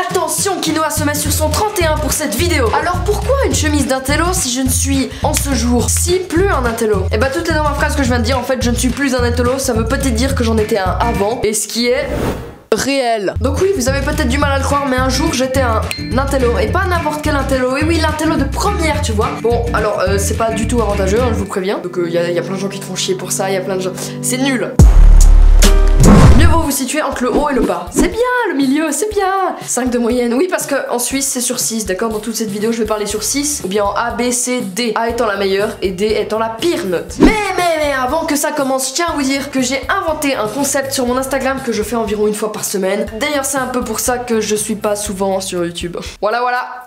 Attention, Quinoa se met sur son 31 pour cette vidéo. Alors pourquoi une chemise d'intello si je ne suis en ce jour-ci plus un intello? Et bah tout est dans ma phrase que je viens de dire. En fait je ne suis plus un intello. Ça veut peut-être dire que j'en étais un avant. Et ce qui est réel. Donc oui, vous avez peut-être du mal à le croire, mais un jour j'étais un intello. Et pas n'importe quel intello. Et oui, l'intello de première, tu vois. Bon, alors c'est pas du tout avantageux, hein, je vous préviens. Donc il y a plein de gens qui te font chier pour ça. Il y a plein de gens. C'est nul. Mieux vaut vous situer entre le haut et le bas. C'est bien, le milieu, c'est bien. 5 de moyenne, oui, parce qu'en Suisse c'est sur 6, d'accord. Dans toute cette vidéo je vais parler sur 6, ou bien en A, B, C, D. A étant la meilleure et D étant la pire note. Mais avant que ça commence, je tiens à vous dire que j'ai inventé un concept sur mon Instagram que je fais environ une fois par semaine. D'ailleurs c'est un peu pour ça que je suis pas souvent sur YouTube. Voilà.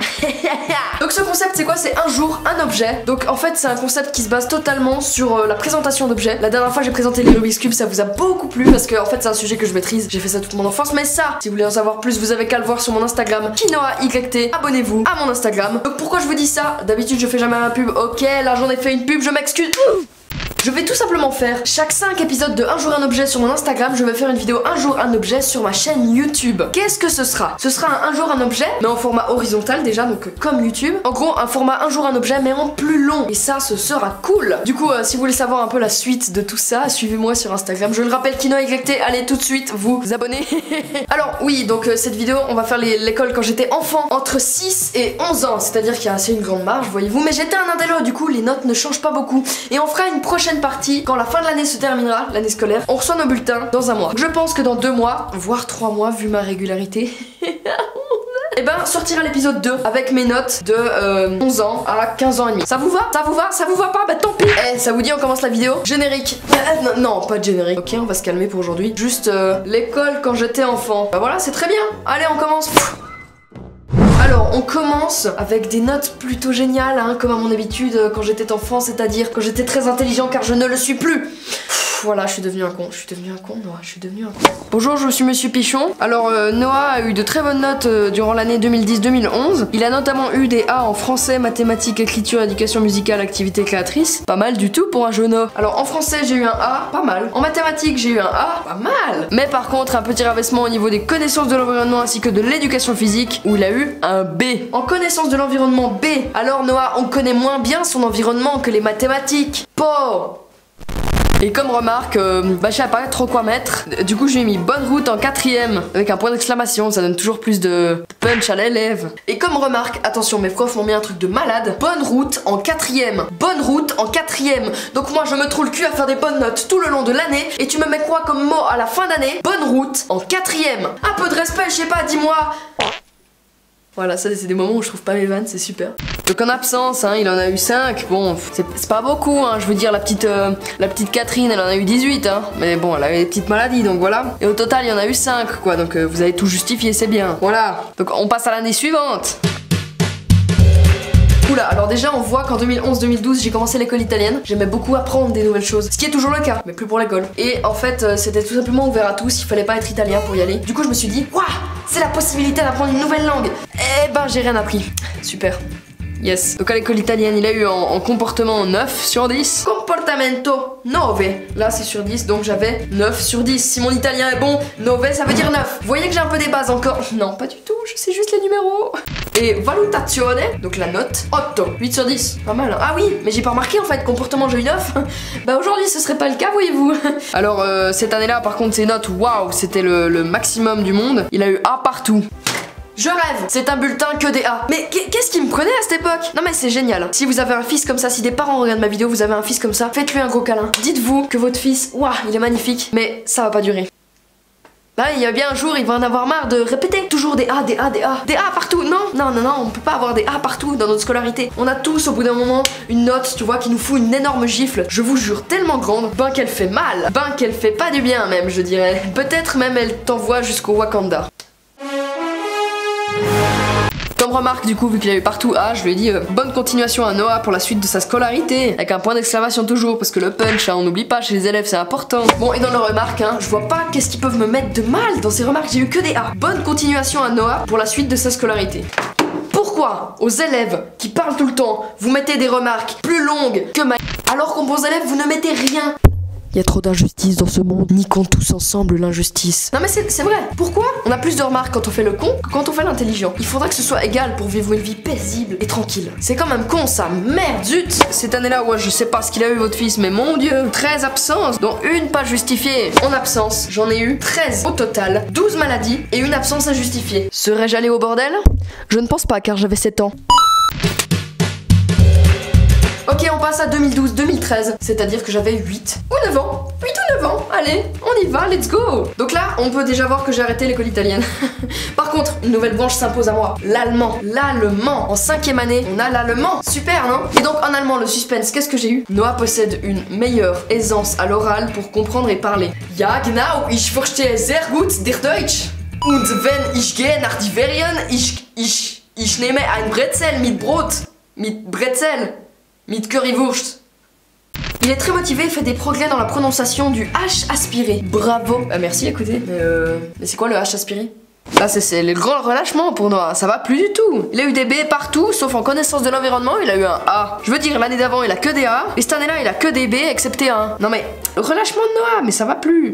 Donc ce concept c'est quoi? C'est un jour, un objet. Donc en fait c'est un concept qui se base totalement sur la présentation d'objets. La dernière fois j'ai présenté les Rubik's Cube, ça vous a beaucoup plu parce que en fait c'est un sujet que je maîtrise. J'ai fait ça toute mon enfance, mais ça, si vous voulez en savoir plus, vous avez qu'à le voir sur mon Instagram, QuinoaYT. Abonnez-vous à mon Instagram. Donc pourquoi je vous dis ça? D'habitude je fais jamais un pub. Ok, là j'en ai fait une pub, je m'excuse. Je vais tout simplement faire chaque 5 épisodes de un jour un objet sur mon Instagram. Je vais faire une vidéo un jour un objet sur ma chaîne YouTube. Qu'est-ce que ce sera? Ce sera un jour un objet, mais en format horizontal déjà, donc comme YouTube. En gros, un format un jour un objet, mais en plus long. Et ça, ce sera cool. Du coup, si vous voulez savoir un peu la suite de tout ça, suivez-moi sur Instagram. Je le rappelle, QuinoaYT, allez tout de suite vous abonner. Alors oui, donc cette vidéo, on va faire l'école quand j'étais enfant, entre 6 et 11 ans. C'est-à-dire qu'il y a assez une grande marge, voyez-vous. Mais j'étais un intello, du coup, les notes ne changent pas beaucoup. Et on fera une prochaine partie quand la fin de l'année se terminera, l'année scolaire. On reçoit nos bulletins dans un mois. Je pense que dans 2 mois, voire 3 mois vu ma régularité. Et ben sortira l'épisode 2 avec mes notes de 11 ans à 15 ans et demi. Ça vous va? Ça vous va? Ça vous va pas? Bah tant pis. Eh, ça vous dit on commence la vidéo? Générique. Non, pas de générique. Ok, on va se calmer pour aujourd'hui. Juste l'école quand j'étais enfant. Bah voilà, c'est très bien. Allez, on commence. Alors, on commence avec des notes plutôt géniales, hein, comme à mon habitude quand j'étais enfant, c'est-à-dire quand j'étais très intelligent car je ne le suis plus. Voilà, je suis devenu un con, Noah, je suis devenu un con. Bonjour, je suis Monsieur Pichon. Alors, Noah a eu de très bonnes notes durant l'année 2010-2011. Il a notamment eu des A en français, mathématiques, écriture, éducation musicale, activité créatrice. Pas mal du tout pour un jeuneau. Alors, en français, j'ai eu un A, pas mal. En mathématiques, j'ai eu un A, pas mal. Mais par contre, un petit rabaissement au niveau des connaissances de l'environnement ainsi que de l'éducation physique, où il a eu un B. En connaissance de l'environnement, B. Alors, Noah, on connaît moins bien son environnement que les mathématiques. Po. Et comme remarque, bah je sais pas trop quoi mettre. Du coup, je lui ai mis bonne route en 4ème avec un point d'exclamation. Ça donne toujours plus de punch à l'élève. Et comme remarque, attention, mes profs m'ont mis un truc de malade. Bonne route en 4ème. Bonne route en 4ème. Donc moi, je me trouve le cul à faire des bonnes notes tout le long de l'année. Et tu me mets quoi comme mot à la fin d'année? Bonne route en 4ème. Un peu de respect, je sais pas, dis-moi. Voilà, ça c'est des moments où je trouve pas mes vannes, c'est super. Donc en absence, hein, il en a eu 5. Bon, c'est pas beaucoup, hein. Je veux dire, la petite Catherine, elle en a eu 18, hein. Mais bon, elle a eu des petites maladies, donc voilà. Et au total, il y en a eu 5, quoi. Donc vous avez tout justifié, c'est bien. Voilà. Donc on passe à l'année suivante. Oula, alors déjà on voit qu'en 2011-2012 j'ai commencé l'école italienne. J'aimais beaucoup apprendre des nouvelles choses, ce qui est toujours le cas, mais plus pour l'école. Et en fait c'était tout simplement ouvert à tous, il fallait pas être italien pour y aller. Du coup je me suis dit, waouh, c'est la possibilité d'apprendre une nouvelle langue. Eh ben j'ai rien appris, super. Yes. Donc à l'école italienne, il a eu en comportement 9 sur 10. Comportamento 9. Là c'est sur 10, donc j'avais 9 sur 10. Si mon italien est bon, 9 ça veut dire 9. Vous voyez que j'ai un peu des bases encore? Non, pas du tout, je sais juste les numéros. Et valutazione, donc la note, 8. 8 sur 10. Pas mal, hein. Ah oui, mais j'ai pas remarqué en fait, comportement j'ai eu 9. Bah aujourd'hui ce serait pas le cas, voyez-vous. Alors cette année-là, par contre, ses notes, waouh, c'était le maximum du monde. Il a eu A partout. Je rêve, c'est un bulletin que des A. Mais qu'est-ce qui me prenait à cette époque? Non mais c'est génial. Si vous avez un fils comme ça, si des parents regardent ma vidéo, vous avez un fils comme ça, faites-lui un gros câlin. Dites-vous que votre fils, waouh, il est magnifique. Mais ça va pas durer. Là, il y a bien un jour, il va en avoir marre de répéter toujours des A, des A, des A. Des A partout, non, on peut pas avoir des A partout dans notre scolarité. On a tous, au bout d'un moment, une note, tu vois, qui nous fout une énorme gifle. Je vous jure, tellement grande, ben qu'elle fait mal. Ben qu'elle fait pas du bien même, je dirais. Peut-être même elle t'envoie jusqu'au Wakanda. Comme remarque, du coup, vu qu'il a eu partout A, je lui ai dit bonne continuation à Noah pour la suite de sa scolarité, avec un point d'exclamation toujours, parce que le punch, hein, on n'oublie pas chez les élèves, c'est important. Bon, et dans les remarques, hein, je vois pas qu'est-ce qu'ils peuvent me mettre de mal dans ces remarques, j'ai eu que des A. Bonne continuation à Noah pour la suite de sa scolarité. Pourquoi aux élèves qui parlent tout le temps, vous mettez des remarques plus longues que ma... alors qu'aux bons élèves, vous ne mettez rien? Il y a trop d'injustice dans ce monde. Niquons tous ensemble l'injustice. Non mais c'est vrai. Pourquoi on a plus de remarques quand on fait le con que quand on fait l'intelligent? Il faudra que ce soit égal pour vivre une vie paisible et tranquille. C'est quand même con ça. Merde, zut. Cette année-là, ouais, je sais pas ce qu'il a eu votre fils, mais mon dieu, 13 absences, dont une pas justifiée. En absence, j'en ai eu 13 au total, 12 maladies et une absence injustifiée. Serais-je allé au bordel? Je ne pense pas car j'avais 7 ans. Ok, on passe à 2012-2013, c'est-à-dire que j'avais 8 ou 9 ans. 8 ou 9 ans, allez, on y va, let's go. Donc là, on peut déjà voir que j'ai arrêté l'école italienne. Par contre, une nouvelle branche s'impose à moi, l'allemand. L'allemand, en 5e année, on a l'allemand. Super, non? Et donc en allemand, le suspense, qu'est-ce que j'ai eu? Noah possède une meilleure aisance à l'oral pour comprendre et parler. Ja, genau, ich verstehe sehr gut der Deutsch. Und wenn ich gehe nach die Ferien, ich nehme ein Brezel mit Brot. Mit Brezel. Mit Currywurst. Il est très motivé et fait des progrès dans la prononciation du H aspiré. Bravo. Merci, écoutez. Mais c'est quoi le H aspiré? Là, c'est le grand relâchement pour Noah. Ça va plus du tout. Il a eu des B partout, sauf en connaissance de l'environnement, il a eu un A. Je veux dire, l'année d'avant, il a que des A. Et cette année-là, il a que des B, excepté un. Non mais, le relâchement de Noah, mais ça va plus.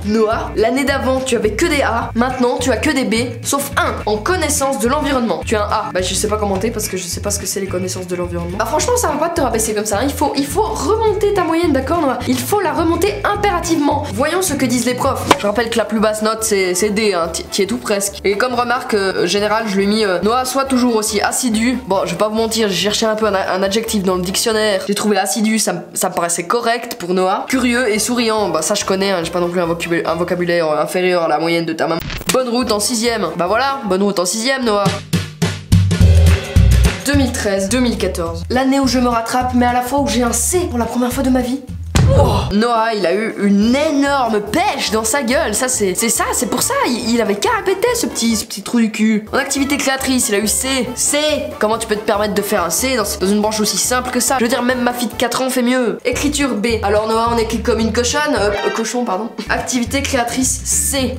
Noah, l'année d'avant tu avais que des A, maintenant tu as que des B, sauf un en connaissance de l'environnement. Tu as un A. Bah je sais pas commenter parce que je sais pas ce que c'est les connaissances de l'environnement. Bah franchement ça va pas de te rabaisser comme ça, hein. Il faut remonter ta moyenne, d'accord Noah? Il faut la remonter impérativement. Voyons ce que disent les profs. Je rappelle que la plus basse note c'est D, hein. T'y es tout presque. Et comme remarque générale, je lui ai mis Noah soit toujours aussi assidu. Bon je vais pas vous mentir, j'ai cherché un peu un adjectif dans le dictionnaire. J'ai trouvé assidu, ça me paraissait correct pour Noah. Curieux et souriant, bah ça je connais, hein. J'ai pas non plus un vocabulaire inférieur à la moyenne de ta maman. Bonne route en 6ème. Bah voilà, bonne route en 6ème Noah. 2013-2014. L'année où je me rattrape, mais à la fois où j'ai un C pour la première fois de ma vie. Oh, Noah, il a eu une énorme pêche dans sa gueule. Ça, c'est pour ça. Il avait qu'à répéter ce petit trou du cul. En activité créatrice, il a eu C. C. Comment tu peux te permettre de faire un C dans une branche aussi simple que ça? Je veux dire, même ma fille de 4 ans fait mieux. Écriture B. Alors Noah, on écrit comme une cochonne. Cochon, pardon. Activité créatrice C.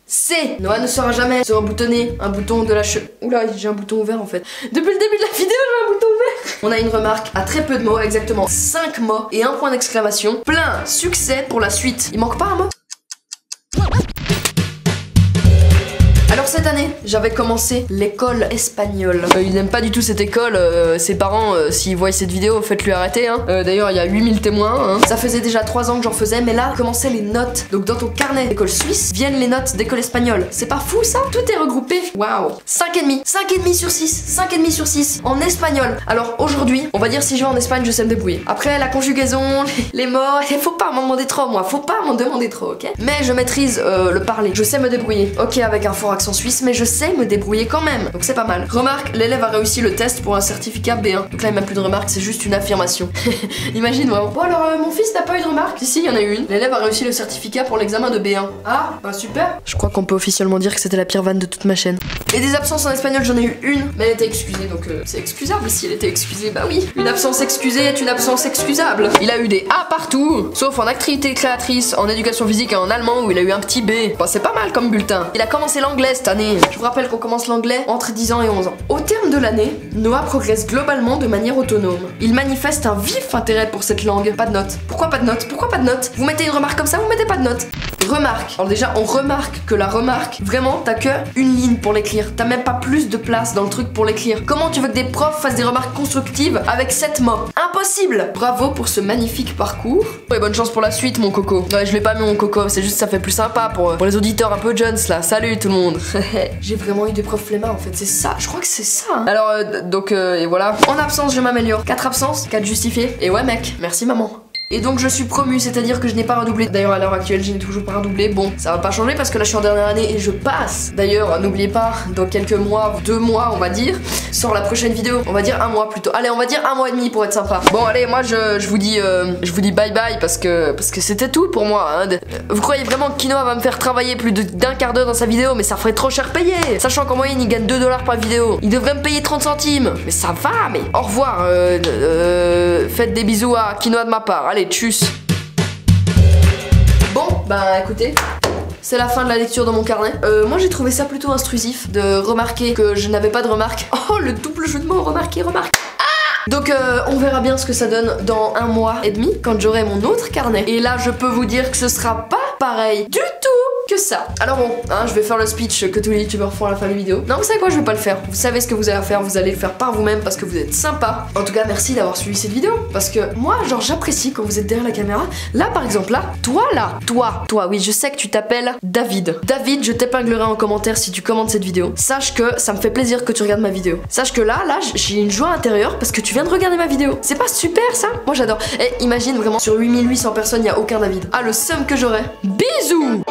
C. Noah ne saura jamais se reboutonner un bouton de la Oula, j'ai un bouton ouvert en fait. Depuis le début de la vidéo, j'ai un bouton ouvert. On a une remarque à très peu de mots, exactement 5 mots et un point d'exclamation. Plein succès pour la suite. Il manque pas un mot? Alors cette année, j'avais commencé l'école espagnole. Il n'aime pas du tout cette école. Ses parents, s'ils voient cette vidéo, faites-lui arrêter. Hein. D'ailleurs, il y a 8000 témoins. Hein. Ça faisait déjà 3 ans que j'en faisais, mais là, commençaient les notes. Donc dans ton carnet d'école suisse, viennent les notes d'école espagnole. C'est pas fou ça? Tout est regroupé. Waouh. 5,5. 5,5 sur 6. 5,5 sur 6 en espagnol. Alors aujourd'hui, on va dire si je vais en Espagne, je sais me débrouiller. Après, la conjugaison, les mots, il faut pas m'en demander trop, moi. Faut pas m'en demander trop, ok? Mais je maîtrise le parler. Je sais me débrouiller. Ok, avec un fort accent suisse, mais je sais me débrouiller quand même, donc c'est pas mal. Remarque, l'élève a réussi le test pour un certificat B1. Donc là il m'a plus de remarques, c'est juste une affirmation. Imagine vraiment. Bon alors mon fils n'a pas eu de remarque? Si, il y en a eu une. L'élève a réussi le certificat pour l'examen de B1. Ah, bah super. Je crois qu'on peut officiellement dire que c'était la pire vanne de toute ma chaîne. Et des absences en espagnol, j'en ai eu une, mais elle était excusée, donc c'est excusable si elle était excusée, bah oui. Une absence excusée est une absence excusable. Il a eu des A partout, sauf en activité créatrice, en éducation physique et en allemand où il a eu un petit B. Bah c'est pas mal comme bulletin. Il a commencé l'anglais cette année. Je vous rappelle qu'on commence l'anglais entre 10 ans et 11 ans. Au terme de l'année, Noah progresse globalement de manière autonome. Il manifeste un vif intérêt pour cette langue. Pas de notes. Pourquoi pas de notes? Pourquoi pas de notes? Vous mettez une remarque comme ça, vous mettez pas de notes. Remarque. Alors déjà, on remarque que la remarque, vraiment, t'as que une ligne pour l'écrire. T'as même pas plus de place dans le truc pour l'écrire. Comment tu veux que des profs fassent des remarques constructives avec 7 mots? Impossible! Bravo pour ce magnifique parcours. Et bonne chance pour la suite, mon coco. Ouais, je l'ai pas mis mon coco, c'est juste ça fait plus sympa pour les auditeurs un peu Jones là. Salut tout le monde. J'ai vraiment eu des profs flemmards en fait, c'est ça, je crois que c'est ça. Hein. Alors, et voilà. En absence, je m'améliore. 4 absences, 4 justifiées. Et ouais, mec, merci maman. Et donc je suis promu, c'est-à-dire que je n'ai pas redoublé. D'ailleurs à l'heure actuelle je n'ai toujours pas redoublé. Bon, ça va pas changer parce que là je suis en dernière année et je passe. D'ailleurs n'oubliez pas, dans quelques mois, 2 mois on va dire, sort la prochaine vidéo. On va dire 1 mois plutôt. Allez, on va dire 1 mois et demi pour être sympa. Bon allez, moi je vous dis bye bye parce que c'était tout pour moi. Hein. Vous croyez vraiment que Kinoa va me faire travailler plus d'un quart d'heure dans sa vidéo? Mais ça ferait trop cher payé. Sachant qu'en moyenne il gagne 2 $ par vidéo. Il devrait me payer 30 centimes. Mais ça va, mais au revoir. Faites des bisous à Kinoa de ma part. Allez, tchuss. Bon, bah écoutez, c'est la fin de la lecture de mon carnet. Moi j'ai trouvé ça plutôt intrusif de remarquer que je n'avais pas de remarque. Oh, le double jeu de mots, remarquer, remarque. Ah! Donc on verra bien ce que ça donne dans 1 mois et demi quand j'aurai mon autre carnet. Et là je peux vous dire que ce sera pas pareil du tout que ça. Alors bon, hein, je vais faire le speech que tous les youtubeurs font à la fin des vidéos. Non, vous savez quoi, je vais pas le faire. Vous savez ce que vous allez faire, vous allez le faire par vous-même parce que vous êtes sympa. En tout cas, merci d'avoir suivi cette vidéo. Parce que moi, genre, j'apprécie quand vous êtes derrière la caméra. Là, par exemple, là, toi, oui, je sais que tu t'appelles David. David, je t'épinglerai en commentaire si tu commentes cette vidéo. Sache que ça me fait plaisir que tu regardes ma vidéo. Sache que là, j'ai une joie intérieure parce que tu viens de regarder ma vidéo. C'est pas super ça? Moi, j'adore. Et imagine vraiment, sur 8800 personnes, il y a aucun David. Ah, le seum que j'aurais. Bisous!